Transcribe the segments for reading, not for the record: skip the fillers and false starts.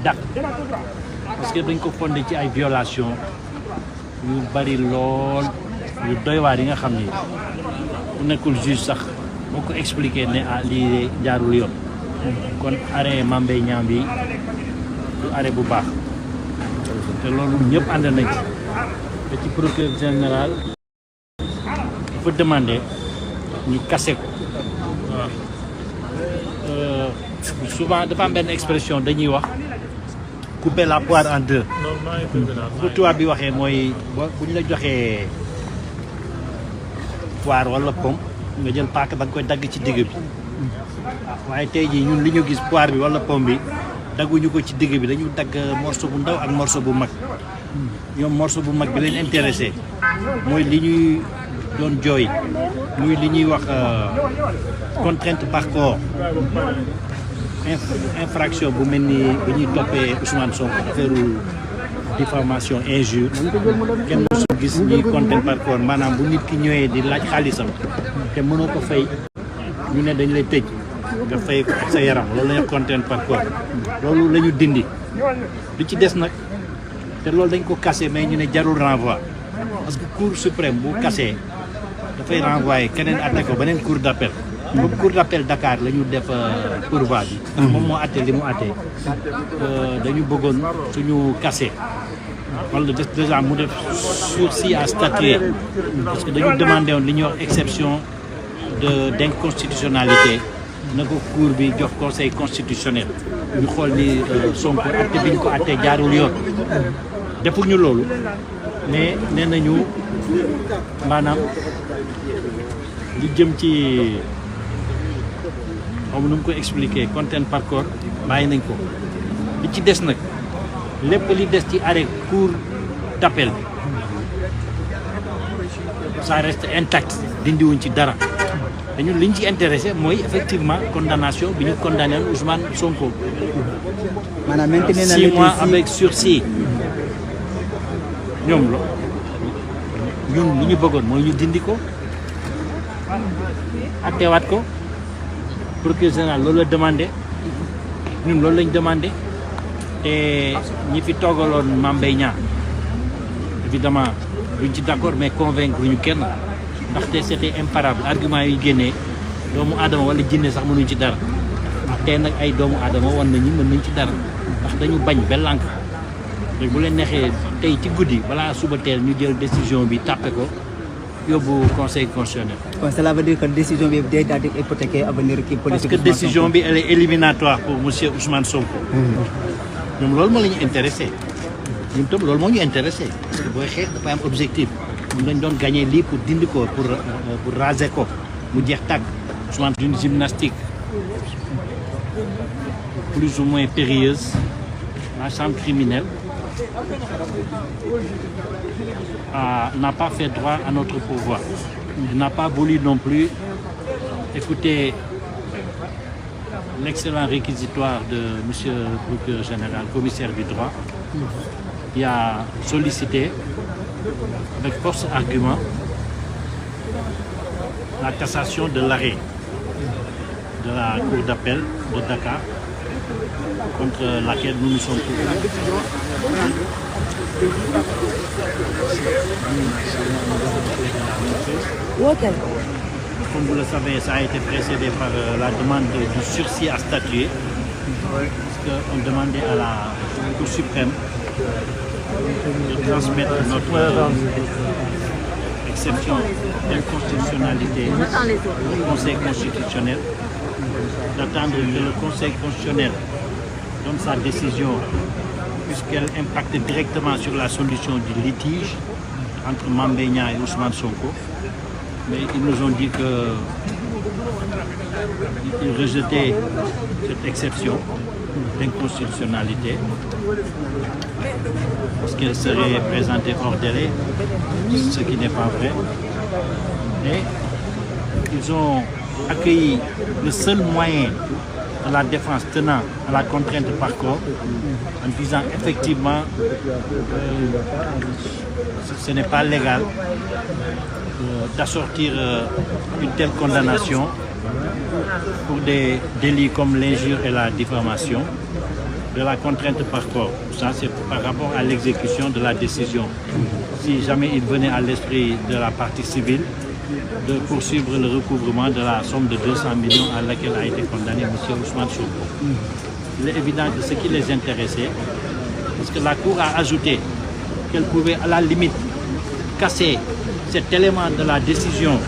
dàq parce que dañ ko fondé ci ay violation yu bari lool yu doy waar yi nga xam ni ku nekkul juge sax boo ko expliqué ne ah lii jaarul yoon kon arrêt Mame Mbaye Niang bi du arrêt bu baax te loolu ñëpp ànd nañ ci te ci procureur général dafa demandé ñu kase ko waaw souvent dafa am benn expression dañuy wax couper la poire en deux bu tubaab bi waxee mooy bu ñu la joxee poire wala pomme nga jël paaka da nga koy dagg ci digg bi waaye tey jii ñun li ñu gis poire bi wala pomme bi dagguñu ko ci digg bi dañu dagg morceau bu ndaw ak morceau bu mag ñoom morceau bu mag bi leen intéressé mooy li ñuy doon jooy muy li ñuy wax contrainte par corps infraction bu mel ni bu ñuy toppee Ousmane Sonko affaire diffamation injure kenn mosul gis ñuy contrainte par corps maanaam bu nit ki ñëwee di laaj xaalisam te mënoo ko fay ñu ne dañ lay tëj nga fay ko ak sa yaram loolu la ñuy contrainte par corps loolu la ñu dindi lu ci des nag te loolu dañ ko cassé mais ñu ne jarul renvoi parce que cour suprême bu cassé dafay renvoyer keneen atte ko beneen cour d'appel comme cour d'appel Dakar la ñu def pourvoi bi ndax moom moo atte li mu atte dañu bëggoon suñu cassé wala déjà mu def sursis à statuer parce que dañu demandé woon li ñuy wax exception d'inconstitutionnalité na ko cour bi jox conseil constitutionnel ñu xool ni Sonko atte bi ñu ko atte jaarul yoon defuñu loolu mais nee nañu maanaam li jëm ci xaw nu mu koy expliquer contrainte par corps bàyyi nañ ko li ci des nag lépp li des ci arrêt cour d'appel ça reste intact dindiwuñ ci dara dañu liñ ci intéressé mooy effectivement condamnation bi ñu condamné Ousmane Sonko. maanaam maintenir na 6 mois avec sursis ñoom la ñun li ñu bëggoon mooy ñu dindi ko attewaat ko procureur général loolu la demandé ñun loolu lañ demandé te ñi fi toogaloon Mame Mbaye Niang évidemment duñ ci d'accord mais convaincre ñu kenn ndaxte c'était imparable argument yi génnee doomu aadama wala jinne sax mënuñ ci dara tey nag ay doomu aadama wan nañu mën nañ ci dara ndax dañu bañ ba lànk léegi bu leen neexee tey ci guddi balaa suba teel ñu jël décision bi tàppe ko yóbbu conseil constitutionnel. bon cela veut dire que décision bi day daal di hypothéquer avenir kii politique. parce que décision bi elle est éliminatoire pour monsieur Ousmane Sonko. ñoom loolu moo la ñu intéressé. ñun tam loolu moo ñu intéressé parce que booy xeex dafa am objectif. ñun lañ doon gagné lii pour dindi ko pour raser ko mu jeex tàgg. Ousmane d'une gymnastique plus ou moins périlleuse la chambre criminelle n'a pas fait droit à notre pouvoir. Il n'a pas voulu non plus écouter l'excellent réquisitoire de monsieur le procureur général, commissaire du droit, qui a sollicité avec force argument la cassation de l'arrêt de la cour d'appel de Dakar contre laquelle nous nous sommes trouvés. Comme vous le savez, ça a été précédé par la demande du sursis à statuer, parce qu'on demandait à la Cour suprême de transmettre notre exception d'inconstitutionnalité au Conseil constitutionnel, d'attendre que le Conseil constitutionnel donne sa décision, puisqu'elle impacte directement sur la solution du litige entre Mame Mbaye Niang et Ousmane Sonko. Mais ils nous ont dit qu'ils rejetaient cette exception d'inconstitutionnalité parce qu'elle serait présentée hors délai, ce qui n'est pas vrai. Et ils ont accueilli le seul moyen de la défense tenant à la contrainte par corps en disant effectivement ce n'est pas légal d'assortir une telle condamnation pour des délits comme l'injure et la diffamation. de la contrainte par corps. Ça, c'est par rapport à l'exécution de la décision. Si jamais il venait à l'esprit de la partie civile de poursuivre le recouvrement de la somme de 200 millions à laquelle a été condamné M. Ousmane Sonko. Il est évident que ce qui les intéressait, parce que la Cour a ajouté qu'elle pouvait à la limite casser cet élément de la décision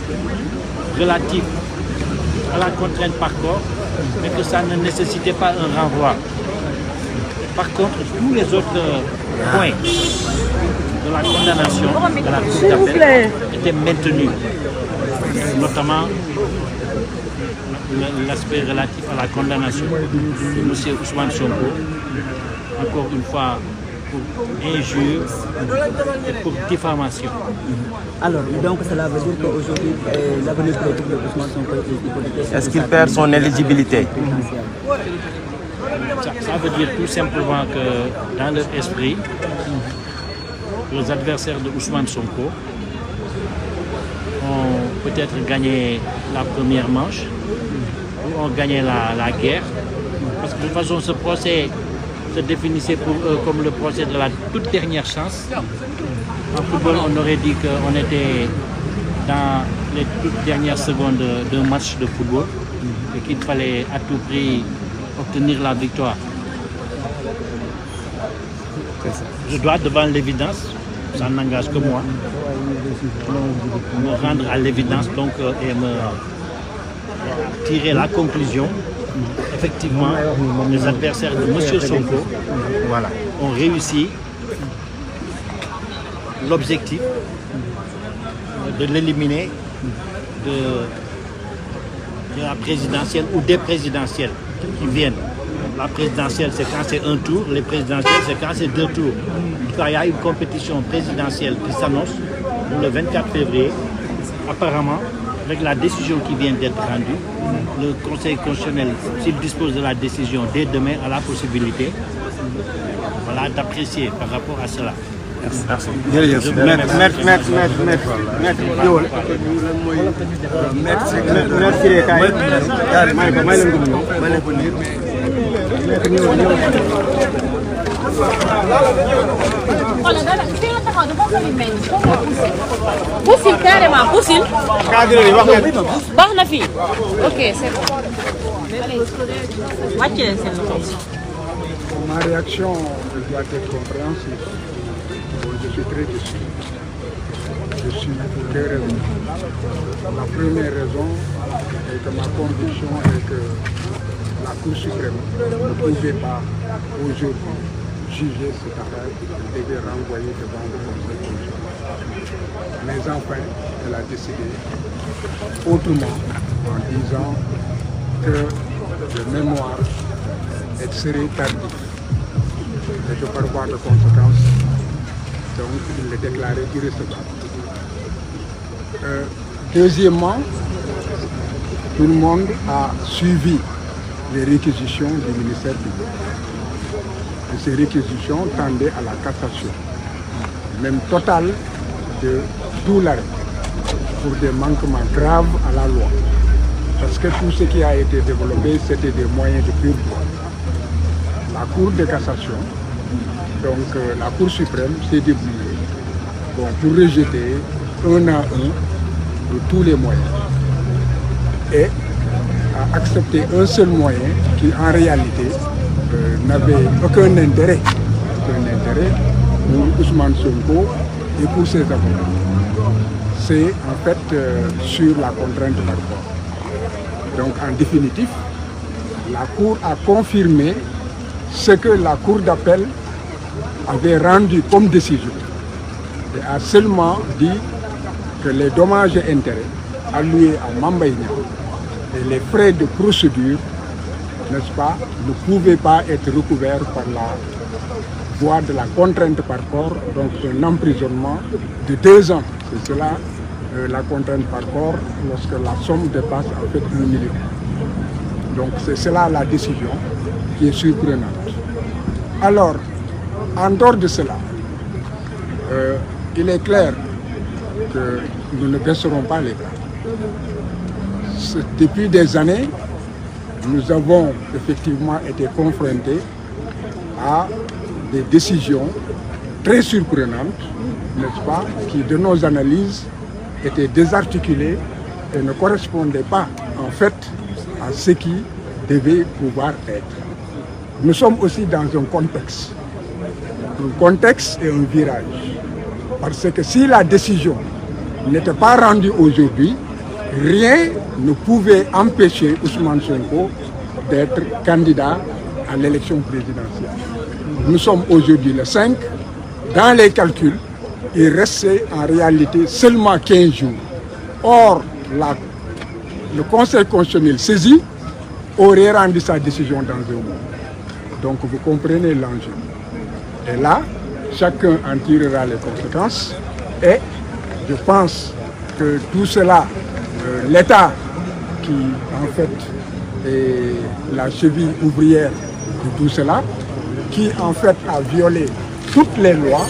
relative à la contrainte par corps, mais que ça ne nécessitait pas un renvoi. Par contre, tous les autres points de la condamnation de la Cour d'appel étaient maintenus, notamment l'aspect relatif à la condamnation de M. Ousmane Sonko, encore une fois pour injure et pour diffamation. Alors, donc cela veut dire qu'aujourd'hui, l'avenir politique de Ousmane Sonko est hypothéqué. Est-ce qu'il perd son éligibilité? Ça veut dire tout simplement que dans leur esprit, les adversaires de Ousmane Sonko ont peut-être gagné la première manche ou ont gagné la guerre. Parce que de toute façon, ce procès se définissait pour eux comme le procès de la toute dernière chance. En football, on aurait dit qu'on était dans les toutes dernières secondes d'un match de football et qu'il fallait à tout prix obtenir la victoire. Je dois, devant l'évidence, ça n'engage que moi, me rendre à l'évidence donc et me tirer la conclusion. Effectivement, les adversaires de M. Sonko ont réussi l'objectif de l'éliminer de la présidentielle ou des présidentielles qui viennent. La présidentielle, c'est quand c'est un tour, les présidentielles, c'est quand c'est deux tours. En tout cas, il y a une compétition présidentielle qui s'annonce le 24 février. Apparemment, avec la décision qui vient d'être rendue, le Conseil constitutionnel, s'il dispose de la décision dès demain, a la possibilité d'apprécier par rapport à cela. Merci. Poussez carrément, poussez. Barre fille. Ok, c'est bon. Ma réaction doit être compréhensive. Je suis très déçu. Je suis pour deux raisons. La première raison est que ma conviction est que la Cour suprême ne pouvait pas aujourd'hui juger cette affaire, elle devait renvoyer devant le Conseil constitutionnel. Mais enfin, elle a décidé autrement en disant que de mémoire, elle serait tardive. Et que par voie de conséquence, donc il est déclaré irrecevable. Deuxièmement, tout le monde a suivi les réquisitions du ministère public. Et ces réquisitions tendaient à la cassation, même totale, de tout l'arrêt, pour des manquements graves à la loi. Parce que tout ce qui a été développé, c'était des moyens de pur droit. La Cour de cassation, donc la Cour suprême s'est débrouillée pour rejeter un à un de tous les moyens et a accepté un seul moyen qui en réalité n'avait aucun intérêt pour Ousmane Sonko et pour ses avocats. C'est en fait sur la contrainte par corps. Donc en définitive, la Cour a confirmé ce que la Cour d'appel avait rendu comme décision et a seulement dit que les dommages et intérêts alloués à Mamba Niang et les frais de procédure, n'est-ce pas, ne pouvaient pas être recouverts par la voie de la contrainte par corps, donc un emprisonnement de 2 ans. C'est cela la contrainte par corps lorsque la somme dépasse en fait 1 million. Donc c'est cela la décision qui est surprenante. Alors, en dehors de cela, il est clair que nous ne baisserons pas les bras. Depuis des années, nous avons effectivement été confrontés à des décisions très surprenantes, n'est-ce pas, qui de nos analyses étaient désarticulées et ne correspondaient pas en fait à ce qui devait pouvoir être. Nous sommes aussi dans un contexte et un virage. Parce que si la décision n'était pas rendue aujourd'hui, rien ne pouvait empêcher Ousmane Sonko d'être candidat à l'élection présidentielle. Nous sommes aujourd'hui le 5. Dans les calculs, il restait en réalité seulement 15 jours. Or, le Conseil constitutionnel saisi aurait rendu sa décision dans un mois. Donc vous comprenez l'enjeu. Et là, chacun en tirera les conséquences. Et je pense que tout cela, l'État qui en fait est la cheville ouvrière de tout cela, qui en fait a violé toutes les lois,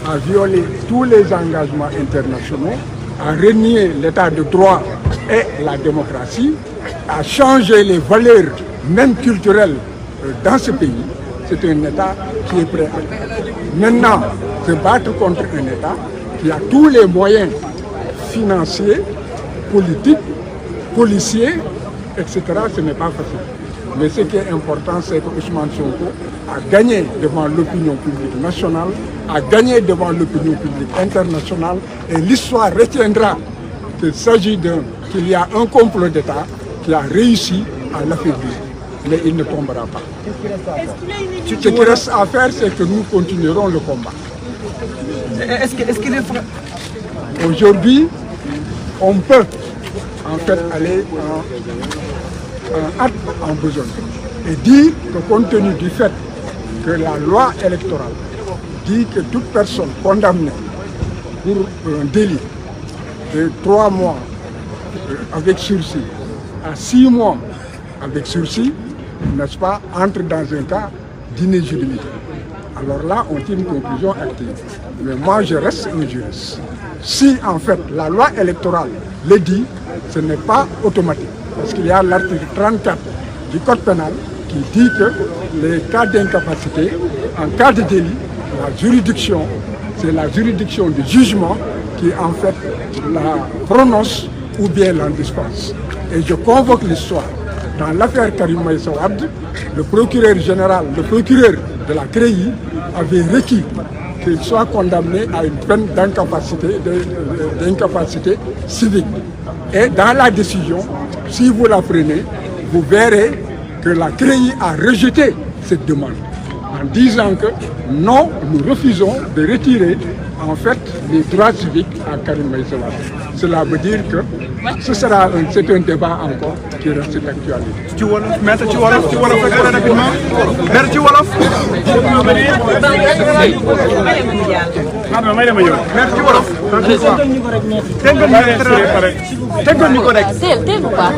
a violé tous les engagements internationaux, a renié l'état de droit et la démocratie, a changé les valeurs même culturelles dans ce pays. C'est un État qui est prêt à tout. Maintenant, se battre contre un État qui a tous les moyens financiers, politiques, policiers, etc., ce n'est pas facile. Mais ce qui est important, c'est que Ousmane Sonko a gagné devant l'opinion publique nationale, a gagné devant l'opinion publique internationale, et l'histoire retiendra qu'il y a un complot d'État qui a réussi à l'affaiblir. Mais il ne tombera pas. Ce qui reste à faire, c'est que nous continuerons le combat. Est-ce qu'il est vrai? Aujourd'hui, on peut en fait aller en besogne et dire que compte tenu du fait que la loi électorale dit que toute personne condamnée pour un délit de 3 mois avec sursis à 6 mois avec sursis, n'est-ce pas, entre dans un cas d'inéligibilité. Alors là, on tire une conclusion active. Mais moi, je reste un juriste. Si en fait la loi électorale le dit, ce n'est pas automatique. Parce qu'il y a l'article 34 du Code pénal qui dit que les cas d'incapacité, en cas de délit, la juridiction, c'est la juridiction du jugement qui en fait la prononce ou bien l'en dispense. Et je convoque l'histoire. Dans l'affaire Karim Meïssa Wade, le procureur général, le procureur de la CREI avait requis qu'il soit condamné à une peine d'incapacité civique. Et dans la décision, si vous la prenez, vous verrez que la CREI a rejeté cette demande en disant que non, nous refusons de retirer en fait les droits civiques à Karim Meïssa Wade. Cela veut dire que c'est un débat encore qui reste d'actualité. Maître ci wolof rek rapidement. Maître ci wolof. Maître ci wolof. Teggal ñu ko rek. Teel bu baax.